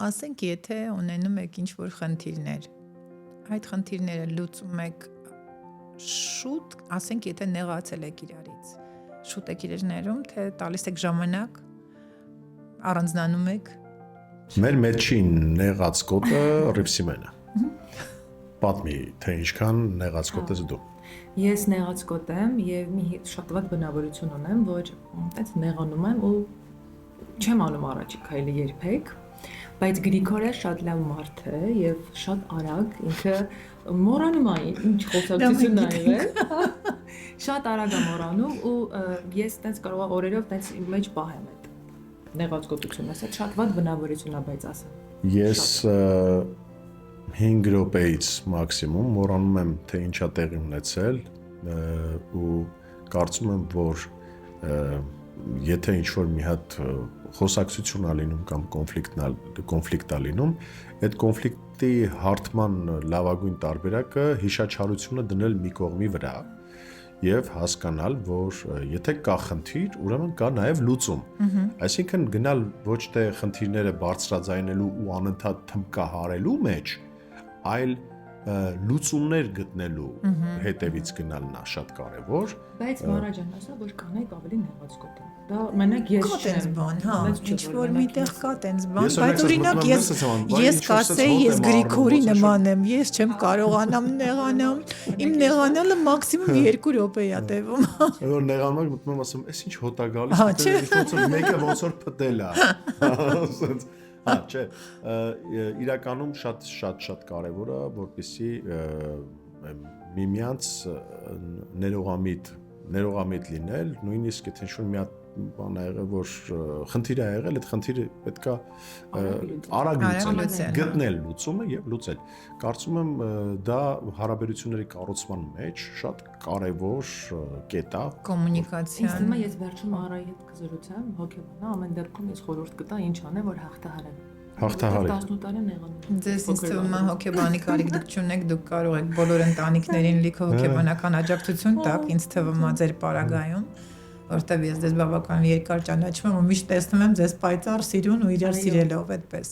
Ասենք եթե ունենում եք ինչ-որ խնդիրներ, այդ խնդիրները լուծում եք շուտ, ասենք եթե նեղացել եք իրարից, շուտ եք իրար ներում, թե տալիս եք ժամանակ, առանձնանում եք։ Մեր մեջին նեղած կոտը Ռիփսիմենը։ Պատմի, թե ինչքան նեղած կոտ ես դու։ Ես նեղած կոտ եմ եւ մի շատ վատ բնավորություն ունեմ, որ այդպես նեղանում եմ ու չեմ անում առաջի քայլը երբեք, բայց Գրիգորը շատ լավ մարդ է եւ շատ արագ, ինքը մոռանում է ինչ խոսակցությունն է, շատ արագ է մոռանում ու ես այդպես կարող եմ օրերով այդպես իմ մեջ պահեմ այդ նեղած կոտությունը, ասած շատ վատ բնավորություն է, բայց ասա։ Ես 5 րոպեից մաքսիմում մոռանում եմ, թե ինչա տեղի ունեցել ու կարծում եմ, որ եթե ինչ-որ մի հատ խոսակցություն ա լինում կամ կոնֆլիկտ ա լինում, այդ կոնֆլիկտի հարթման լավագույն տարբերակը հիշաչարությունը դնել մի կողմի վրա եւ հասկանալ, որ եթե կա խնդիր, ուրեմն կա նաեւ լուծում։ Այսինքն գնալ ոչ թե խնդիրները բարձրաձայնելու ու անընդհատ թմկահարելու մեջ, այլ լուծումներ գտնելու հետևից գնալն է շատ կարևոր։ Բայց Մարաջան ասա, որ կանայք ավելի նեղած կոտ են։ Դա մենակ ես չեմ։ Բան, հա, ինչ որ միտեղ կա տենց բան, բայց օրինակ ես կասեի, ես Գրիգորի նման եմ, ես չեմ կարողանամ նեղանամ, իմ նեղանալը մաքսիմում 2 րոպե է տևում։ Որ նեղանում եմ, մտնում եմ ասում, «Էս ինչ հոտ է գալիս», ոնց որ մեկը ոնց որ փտել է։ Հա, չէ, իրականում շատ կարևոր է, որպեսզի միմյանց ներողամիտ լինել, նույնիսկ եթե ինչ-որ մի հատ բան ա եղել, որ խնդիր ա եղել, այդ խնդիրը պետքա արագ լուծել, գտնել լուծումը եւ լուծել։ Կարծում եմ դա հարաբերությունների կառուցման մեջ շատ կարևոր կետ է։ Կոմունիկացիան։ Ինձ թվում է ես վերջում Արայի հետ կզրուցեմ, հոգեբանա, ամեն դեպքում ես խորհուրդ կտա ինչ անեմ, որ հաղթահարեմ։ Հաղթահարի։ 18 տարի նեղանում։ Ձեզ ինձ թվում է հոգեբանի կարիք դուք չունեք, դուք կարող եք բոլոր ընտանիքներին լիքը հոգեբանական աջակցություն տաք, ինձ թվում է ձեր պարագայում, որտեղ ես ձեզ բավական երկար ճանաչում եմ ու միշտ տեսնում եմ ձեզ պայծառ սիրուն ու իրար սիրելով այդպես։